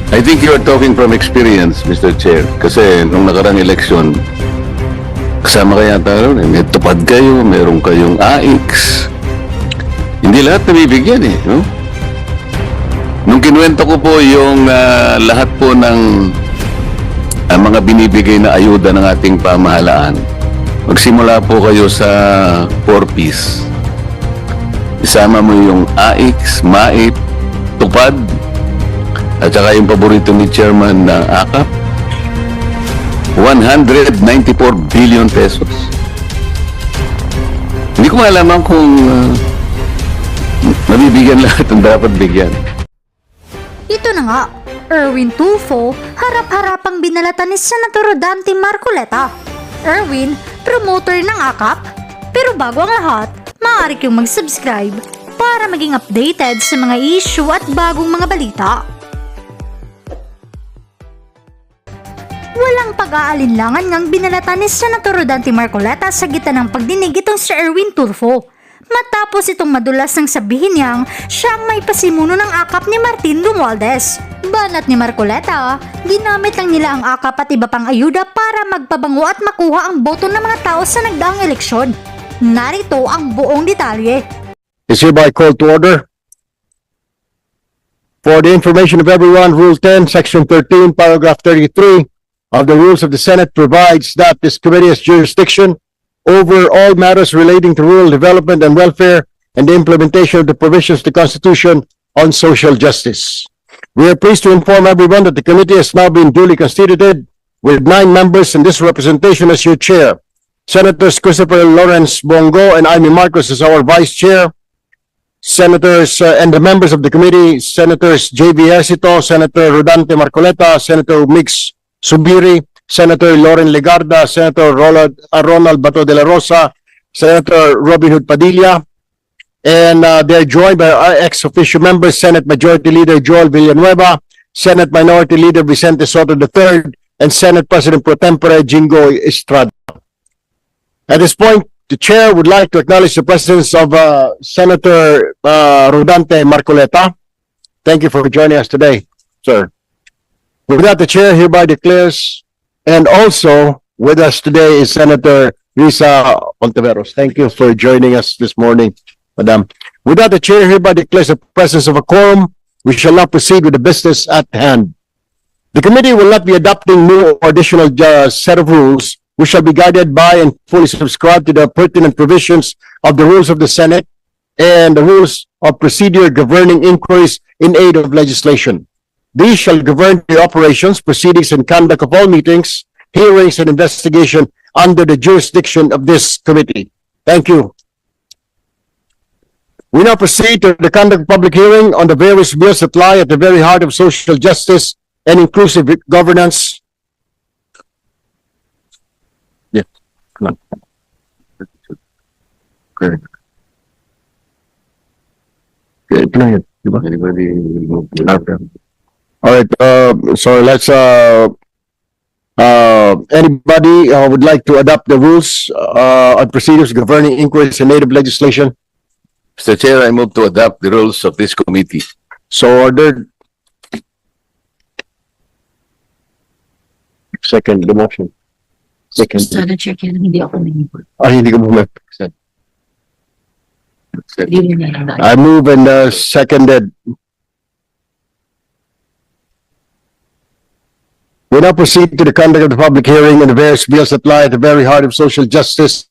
I think you are talking from experience, Mr. Chair. Kasi nung nakarang eleksyon, kasama kaya tayo, may tupad kayo, meron kayong AX. Hindi lahat nabibigyan eh. No? Nung kinuwento ko po yung lahat po ng mga binibigay na ayuda ng ating pamahalaan, magsimula po kayo sa 4Ps. Isama mo yung AX, MAIP, tupad, at saka yung paborito ni Chairman na AKAP, 194 billion pesos. Hindi ko malaman kung nabibigyan lahat ang dapat bigyan. Ito na nga, Erwin Tulfo, harap-harapang binalatan ni Senator Rodante Marcoleta. Erwin, promoter ng AKAP. Pero bago ang lahat, maaari kayong mag-subscribe para maging updated sa mga issue at bagong mga balita. Walang pag-aalinlangan ngang binalatan ni Senator Rodante Marcoleta sa gitna ng pagdinig itong si Erwin Tulfo. Matapos itong madulas ng sabihin niyang siyang may pasimuno ng AKAP ni Martin Romualdez. Banat ni Marcoleta, ginamit lang nila ang AKAP at iba pang ayuda para magpabango at makuha ang boto ng mga tao sa nagdaang eleksyon. Narito ang buong detalye. Is hereby called to order. For the information of everyone, Rule 10, Section 13, Paragraph 33 of the Rules of the Senate provides that this committee has jurisdiction over all matters relating to rural development and welfare and the implementation of the provisions of the Constitution on social justice. We are pleased to inform everyone that the committee has now been duly constituted with 9 members and this representation as your chair. Senators Christopher Lawrence Bongo and Amy Marcos as our vice chair. Senators and the members of the committee, Senators J.B. Ercito, Senator Rodante Marcoleta, Senator Mix Subiri, Senator Loren Legarda, Senator Ronald Bato de la Rosa, Senator Robin Hood Padilla, and they're joined by our ex-official members, Senate Majority Leader Joel Villanueva, Senate Minority Leader Vicente Soto III, and Senate President Pro Tempore Jingo Estrada. At this point, the chair would like to acknowledge the presence of Senator Rodante Marcoleta. Thank you for joining us today, sir. With that, the chair hereby declares, and also with us today is Senator Risa Ontiveros. Thank you for joining us this morning, Madam. With that, the chair hereby declares the presence of a quorum. We shall now proceed with the business at hand. The committee will not be adopting new or additional set of rules. We shall be guided by and fully subscribe to the pertinent provisions of the rules of the Senate and the rules of procedure governing inquiries in aid of legislation. These shall govern the operations, proceedings, and conduct of all meetings, hearings, and investigation under the jurisdiction of this committee. Thank you. We now proceed to the conduct of public hearing on the various bills that lie at the very heart of social justice and inclusive governance. Yes. Come on. Okay. Okay. Anybody will move? All right, so let's, anybody would like to adopt the rules on procedures governing inquiries in native legislation? Mr. Chair, I move to adopt the rules of this committee. So ordered. Second, the motion. Second. Sana check yan, hindi ako nangipon. Ay, hindi ko bumalik. Hindi mo na lang. I move and seconded. We now proceed to the conduct of the public hearing on the various bills that lie at the very heart of social justice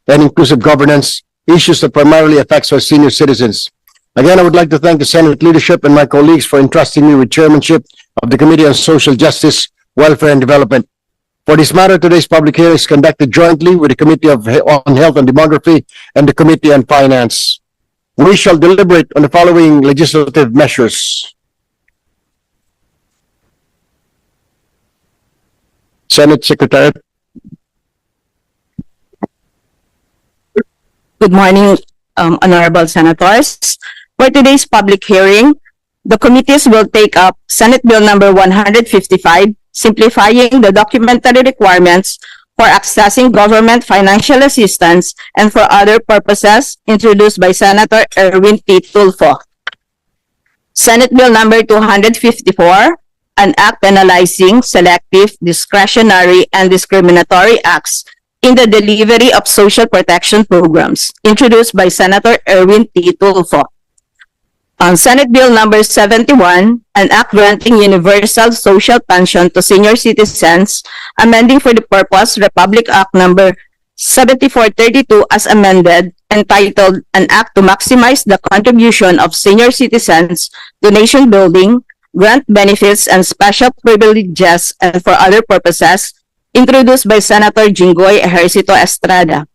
and inclusive governance, issues that primarily affect our senior citizens. Again, I would like to thank the Senate leadership and my colleagues for entrusting me with chairmanship of the Committee on Social Justice, Welfare and Development. For this matter, today's public hearing is conducted jointly with the Committee on Health and Demography and the Committee on Finance. We shall deliberate on the following legislative measures. Senate Secretary. Good morning, honorable senators. For today's public hearing, the committees will take up Senate Bill number 155, simplifying the documentary requirements for accessing government financial assistance and for other purposes, introduced by Senator Erwin T. Tulfo. Senate Bill number 254, an act penalizing selective, discretionary, and discriminatory acts in the delivery of social protection programs, introduced by Senator Erwin T. Tulfo. On Senate Bill number 71, an act granting universal social pension to senior citizens, amending for the purpose Republic Act number 7432 as amended, entitled An Act to Maximize the Contribution of Senior Citizens to Nation Building, Grant Benefits and Special Privileges and for Other Purposes, introduced by Senator Jinggoy Ejercito Estrada.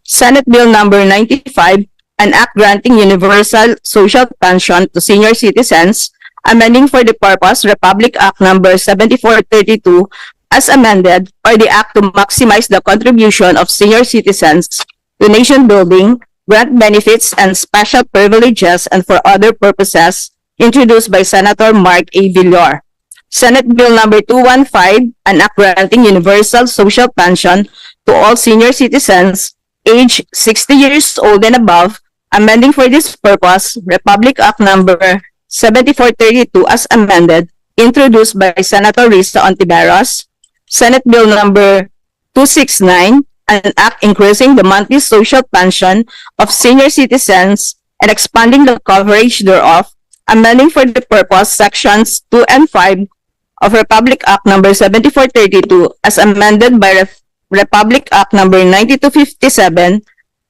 Senate Bill number 95, an act granting universal social pension to senior citizens, amending for the purpose Republic Act number 7432 as amended, or the act to maximize the contribution of senior citizens to nation building, grant benefits and special privileges and for other purposes, introduced by Senator Mark A. Villar. Senate Bill number 215, an act granting universal social pension to all senior citizens aged 60 years old and above, amending for this purpose Republic Act number 7432 as amended, introduced by Senator Risa Ontiveros. Senate Bill number 269, an act increasing the monthly social pension of senior citizens and expanding the coverage thereof, amending for the purpose sections 2 and 5 of Republic Act number 7432 as amended by Republic Act number 9257,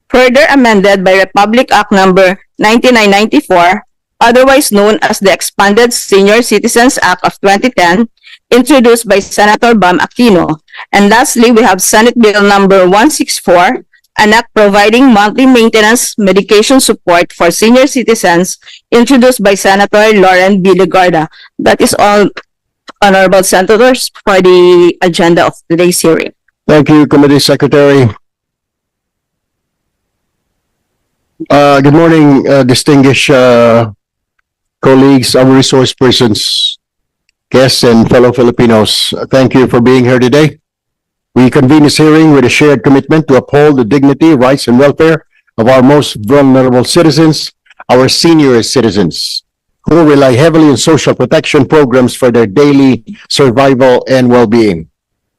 further amended by Republic Act number 9994, otherwise known as the Expanded Senior Citizens Act of 2010, introduced by Senator Bam Aquino. And lastly, we have Senate Bill number 164, an act providing monthly maintenance medication support for senior citizens, introduced by Senator Lauren B. Legarda. That is all, honorable senators, for the agenda of today's hearing. Thank you, Committee Secretary. Good morning, distinguished colleagues, our resource persons, guests, and fellow Filipinos. Thank you for being here today. We convene this hearing with a shared commitment to uphold the dignity, rights, and welfare of our most vulnerable citizens, our senior citizens, who rely heavily on social protection programs for their daily survival and well-being.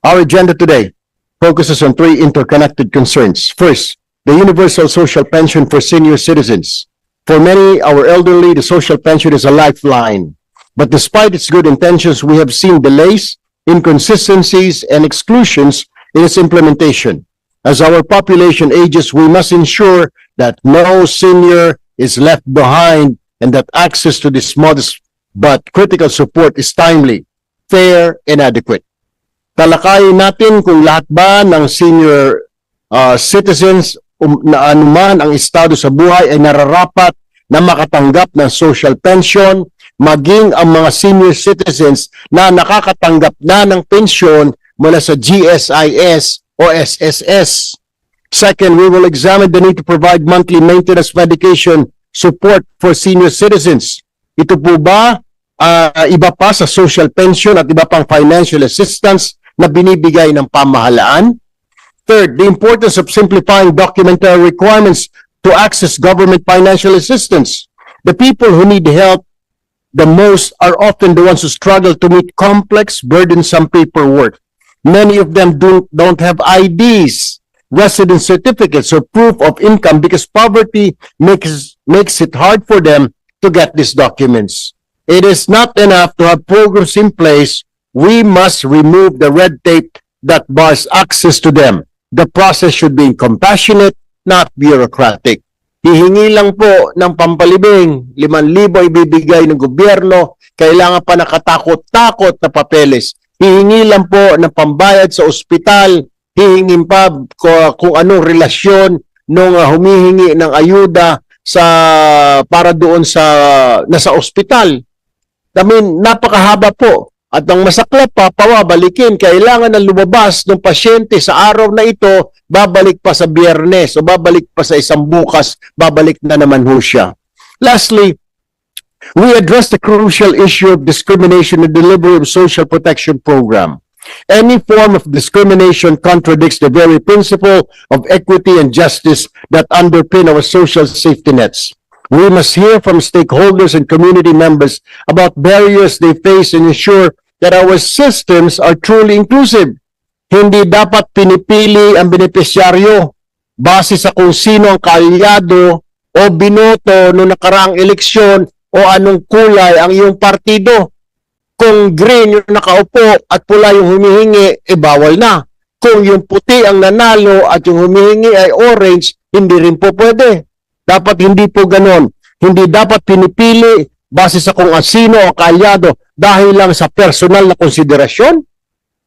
Our agenda today focuses on three interconnected concerns. First, the universal social pension for senior citizens. For many, our elderly, the social pension is a lifeline. But despite its good intentions, we have seen delays, inconsistencies, and exclusions in its implementation. As our population ages, we must ensure that no senior is left behind and that access to this modest but critical support is timely, fair, and adequate. Talakayin natin kung lahat ba ng senior citizens na anuman ang estado sa buhay ay nararapat na makatanggap ng social pension, maging ang mga senior citizens na nakakatanggap na ng pensyon mula sa GSIS o SSS. Second, we will examine the need to provide monthly maintenance medication support for senior citizens. Ito po ba iba pa sa social pension at iba pang financial assistance na binibigay ng pamahalaan? Third, the importance of simplifying documentary requirements to access government financial assistance. The people who need help the most are often the ones who struggle to meet complex, burdensome paperwork. Many of them don't have IDs, residence certificates, or proof of income because poverty makes it hard for them to get these documents. It is not enough to have programs in place. We must remove the red tape that bars access to them. The process should be compassionate, not bureaucratic. Hihingi lang po ng pampalibing, 5,000 ibibigay ng gobyerno, kailangan pa nakatakot-takot na papeles. Hihingi lang po ng pambayad sa ospital, hihingin pa kung anong relasyon nung humihingi ng ayuda para doon sa nasa ospital. I mean, napakahaba po. At ang masaklap pa, pawabalikin, kailangan na lumabas ng pasyente sa araw na ito, babalik pa sa Biyernes o babalik pa sa isang bukas, babalik na naman ho siya. Lastly, we address the crucial issue of discrimination in the delivery of social protection program. Any form of discrimination contradicts the very principle of equity and justice that underpin our social safety nets. We must hear from stakeholders and community members about barriers they face and ensure that our systems are truly inclusive. Hindi dapat pinipili ang benepisyaryo base sa kung sino ang kaalyado o binoto noong nakaraang eleksyon o anong kulay ang iyong partido. Kung green yung nakaupo at pula yung humihingi, bawal na. Kung yung puti ang nanalo at yung humihingi ay orange, hindi rin po pwede. Dapat hindi po ganon. Hindi dapat pinipili base sa kung sino ang kaalyado dahil lang sa personal na konsiderasyon.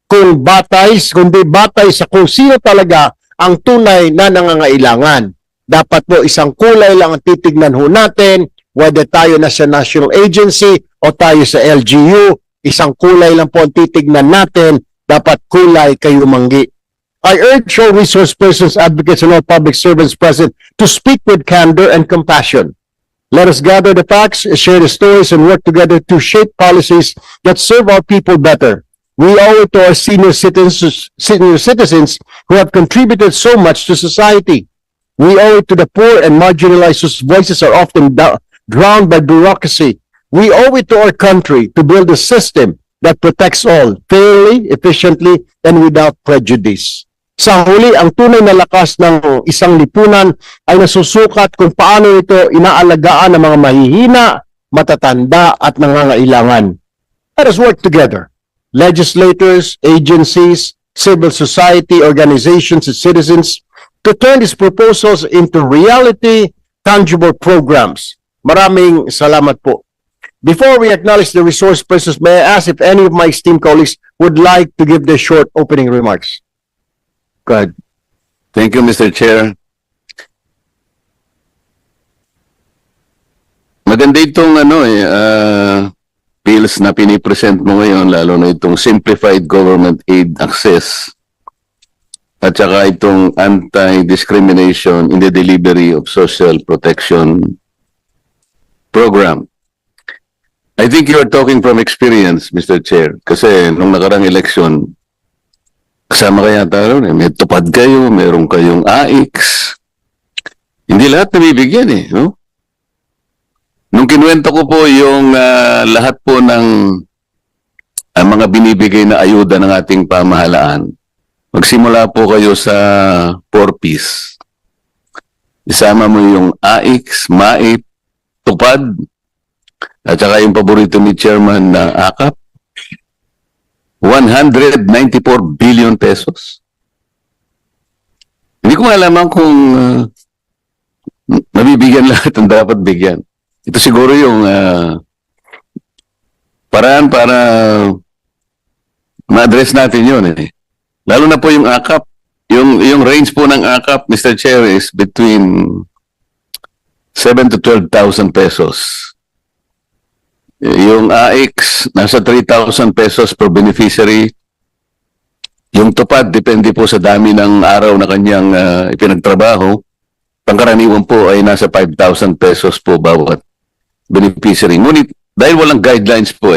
Kundi batay sa kung sino talaga ang tunay na nangangailangan. Dapat po isang kulay lang ang titignan ho natin, whether tayo na sa national agency o tayo sa LGU, isang kulay lang po ang titignan natin, dapat kulay kayo manggi. I urge all resource persons, advocates, and all public servants present to speak with candor and compassion. Let us gather the facts, share the stories, and work together to shape policies that serve our people better. We owe it to our senior citizens who have contributed so much to society. We owe it to the poor and marginalized whose voices are often drowned by bureaucracy. We owe it to our country to build a system that protects all fairly, efficiently, and without prejudice. Sa huli, ang tunay na lakas ng isang lipunan ay nasusukat kung paano ito inaalagaan ng mga mahihina, matatanda at nangangailangan. Let us work together. Legislators, agencies, civil society, organizations, and citizens to turn these proposals into reality, tangible programs. Maraming salamat po. Before we acknowledge the resource persons, may I ask if any of my esteemed colleagues would like to give their short opening remarks? Go ahead. Thank you, Mr. Chair. Maganda itong bills na pinipresent mo ngayon, lalo na itong Simplified Government Aid Access at saka itong Anti-Discrimination in the Delivery of Social Protection Program. I think you are talking from experience, Mr. Chair, kasi nung nakarang election, kasama kaya tayo, may tupad kayo, meron kayong AIX. Hindi lahat nabibigyan no? Nung kinuwento ko po yung lahat po ng mga binibigay na ayuda ng ating pamahalaan, magsimula po kayo sa 4Ps. Isama mo yung AIX, MAIP, tupad, at saka yung paborito ni Chairman na AKAP, 194 billion pesos. Hindi ko malaman kung nabibigyan lahat ang dapat bigyan. Ito siguro yung paraan para ma-address natin yun. Lalo na po yung AKAP. Yung range po ng AKAP, Mr. Chair, is between 7 to 12,000 pesos. Yung AIX, nasa 3,000 pesos per beneficiary. Yung tupad, depende po sa dami ng araw na kanyang ipinagtrabaho. Pangkaraniwan po ay nasa 5,000 pesos po bawat beneficiary. Ngunit, dahil walang guidelines po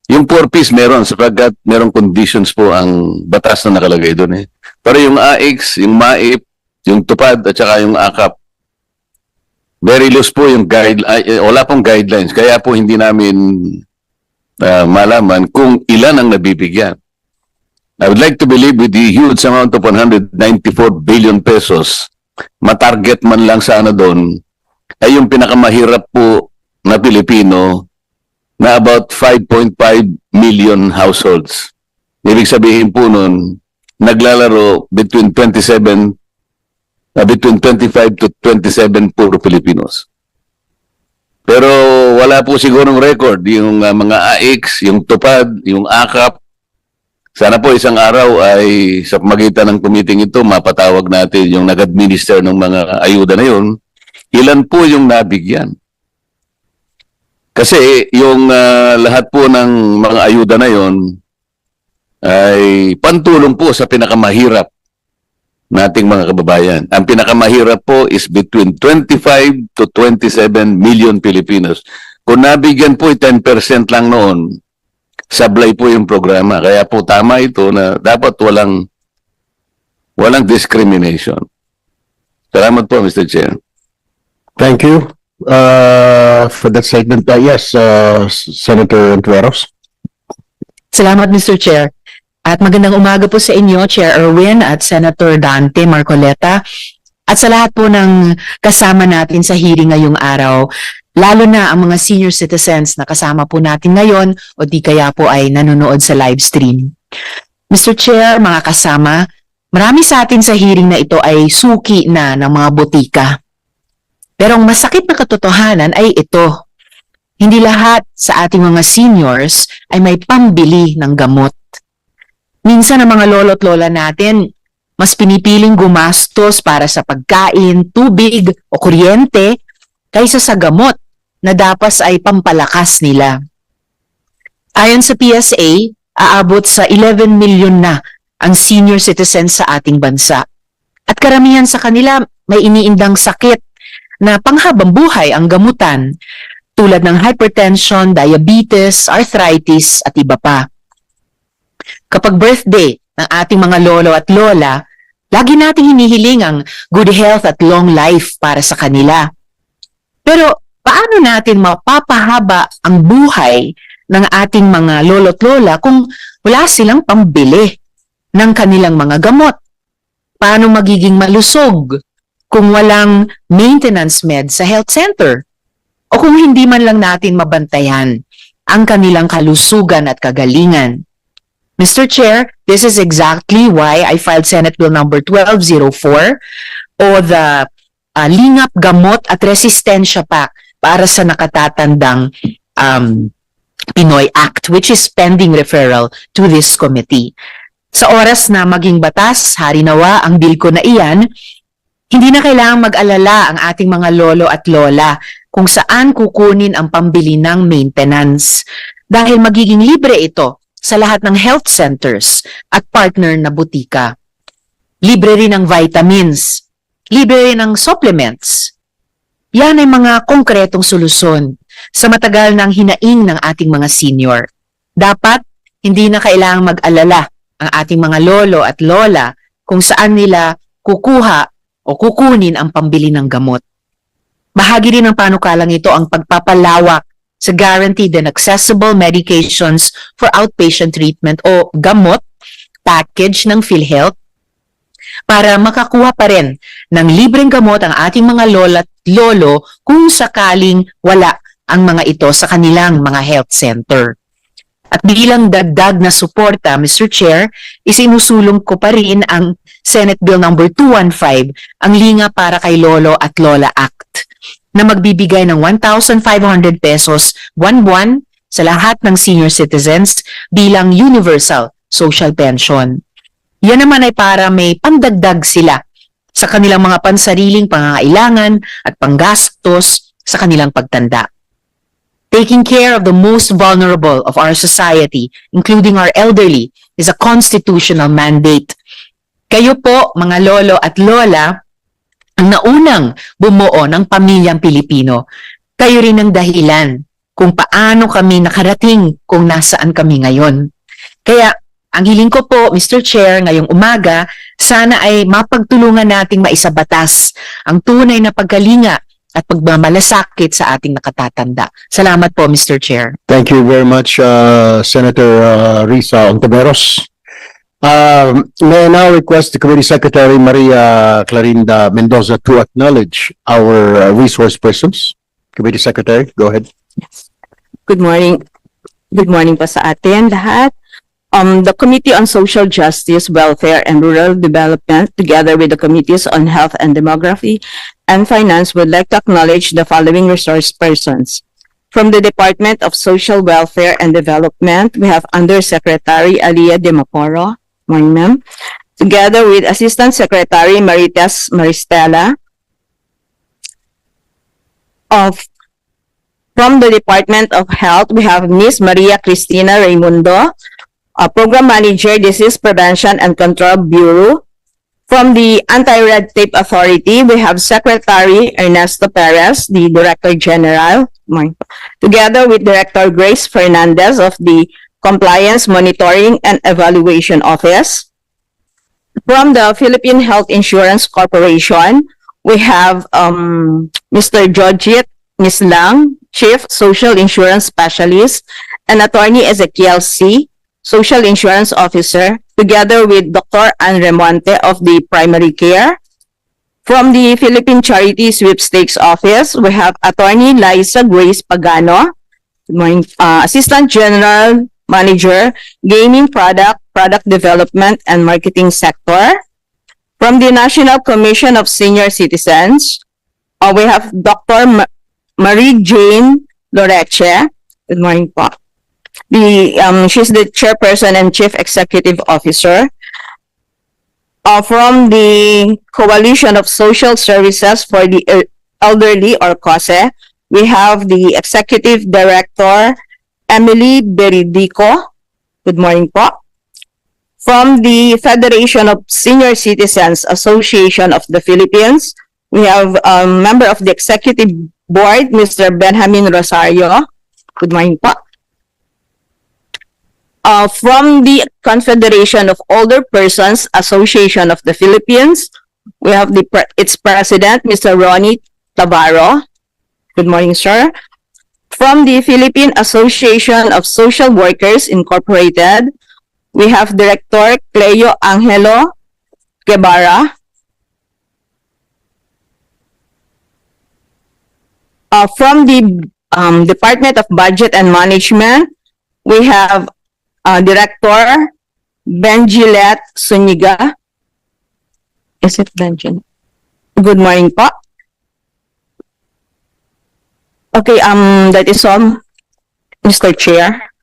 yung 4Ps meron sapagkat merong conditions po ang batas na nakalagay doon Pero yung AIX, yung MAIP, yung tupad at saka yung AKAP, very loose po yung wala pong guidelines. Kaya po hindi namin malaman kung ilan ang nabibigyan. I would like to believe with the huge amount of 194 billion pesos, matarget man lang sana doon, ay yung pinakamahirap po na Pilipino na about 5.5 million households. Ibig sabihin po nun, naglalaro between 25 to 27 puro Filipinos. Pero wala po sigurong record yung mga AIX, yung tupad, yung AKAP. Sana po isang araw ay sa pamagitan ng committee ito, mapatawag natin yung nag-administer ng mga ayuda na yun. Ilan po yung nabigyan? Kasi yung lahat po ng mga ayuda na yun ay pantulong po sa pinakamahirap nating mga kababayan. Ang pinakamahirap po is between 25 to 27 million Filipinos. Kung nabigyan po 10% lang noon, sablay po yung programa. Kaya po tama ito na dapat walang discrimination. Salamat po, Mr. Chair. Thank you for that statement. Yes, Senator Antueros. Salamat, Mr. Chair. At magandang umaga po sa inyo, Chair Erwin at Senator Dante Marcoleta. At sa lahat po ng kasama natin sa hearing ngayong araw, lalo na ang mga senior citizens na kasama po natin ngayon o di kaya po ay nanonood sa live stream. Mr. Chair, mga kasama, marami sa atin sa hearing na ito ay suki na ng mga botika. Pero ang masakit na katotohanan ay ito. Hindi lahat sa ating mga seniors ay may pambili ng gamot. Minsan ang mga lolo't lola natin, mas pinipiling gumastos para sa pagkain, tubig o kuryente kaysa sa gamot na dapat ay pampalakas nila. Ayon sa PSA, aabot sa 11 milyon na ang senior citizens sa ating bansa. At karamihan sa kanila may iniindang sakit na panghabang buhay ang gamutan tulad ng hypertension, diabetes, arthritis at iba pa. Kapag birthday ng ating mga lolo at lola, lagi nating hinihiling ang good health at long life para sa kanila. Pero paano natin mapapahaba ang buhay ng ating mga lolo't lola kung wala silang pambili ng kanilang mga gamot? Paano magiging malusog kung walang maintenance med sa health center? O kung hindi man lang natin mabantayan ang kanilang kalusugan at kagalingan? Mr. Chair, this is exactly why I filed Senate Bill number 1204 o the Lingap Gamot at Resistensya Pact para sa nakatatandang Pinoy Act, which is pending referral to this committee. Sa oras na maging batas, harinawa ang bill ko na iyan, hindi na kailangang mag-alala ang ating mga lolo at lola kung saan kukunin ang pambili ng maintenance dahil magiging libre ito sa lahat ng health centers at partner na butika. Libre rin ang vitamins, libre rin ang supplements. Yan ay mga konkretong solusyon sa matagal ng hinaing ng ating mga senior. Dapat hindi na kailangang mag-alala ang ating mga lolo at lola kung saan nila kukuha o kukunin ang pambili ng gamot. Bahagi rin ng panukalang ito ang pagpapalawak sa guaranteed and accessible medications for outpatient treatment o gamot package ng PhilHealth para makakuha pa rin ng libreng gamot ang ating mga lola at lolo kung sakaling wala ang mga ito sa kanilang mga health center. At bilang dagdag na suporta, Mr. Chair, isinusulong ko pa rin ang Senate Bill number 215, ang Linga para kay Lolo at Lola Act, na magbibigay ng 1,500 pesos buwan-buwan sa lahat ng senior citizens bilang universal social pension. Yan naman ay para may pandagdag sila sa kanilang mga pansariling pangangailangan at panggastos sa kanilang pagtanda. Taking care of the most vulnerable of our society, including our elderly, is a constitutional mandate. Kayo po, mga lolo at lola, ang naunang bumuo ng pamilyang Pilipino. Kayo rin ang dahilan kung paano kami nakarating kung nasaan kami ngayon. Kaya, ang hiling ko po, Mr. Chair, ngayong umaga, sana ay mapagtulungan nating maisabatas ang tunay na pagkalinga at pagmamalasakit sa ating nakatatanda. Salamat po, Mr. Chair. Thank you very much, Senator Risa Ontiveros. May I now request the Committee Secretary Maria Clarinda Mendoza to acknowledge our resource persons. Committee Secretary, go ahead. Good morning. Good morning po sa atin lahat. The Committee on Social Justice, Welfare, and Rural Development, together with the Committees on Health and Demography and Finance, would like to acknowledge the following resource persons. From the Department of Social Welfare and Development, we have Undersecretary Alia de Maporo, morning ma'am, together with Assistant Secretary Maritas Maristela. From the Department of Health, we have Ms. Maria Cristina Raimundo, Program Manager, Disease Prevention and Control Bureau. From the Anti-Red Tape Authority, we have Secretary Ernesto Perez, the Director General, together with Director Grace Fernandez of the Compliance Monitoring and Evaluation Office. From the Philippine Health Insurance Corporation, we have Mr. Jojit Mislang, Chief Social Insurance Specialist, and Attorney Ezekiel C., Social Insurance Officer, together with Dr. Anne Remonte of the Primary Care. From the Philippine Charity Sweepstakes Office, we have Attorney Liza Grace Pagano, good morning, Assistant General Manager, Gaming Product Development and Marketing Sector. From the National Commission of Senior Citizens, we have Dr. Marie Jane Loreche. Good morning po. She's the Chairperson and Chief Executive Officer. From the Coalition of Social Services for the Elderly, or COSE, we have the Executive Director, Emily Beridico. Good morning po. From the Federation of Senior Citizens Association of the Philippines, we have a member of the Executive Board, Mr. Benjamin Rosario. Good morning po. From the Confederation of Older Persons Association of the Philippines, we have its president, Mr. Ronnie Tabaro. Good morning, sir. From the Philippine Association of Social Workers Incorporated, we have Director Cleo Angelo Guevara. From the Department of Budget and Management, we have Director Benjilet Suniga. Is it Benjin? Good morning po. Okay, that is all, Mr. Chair.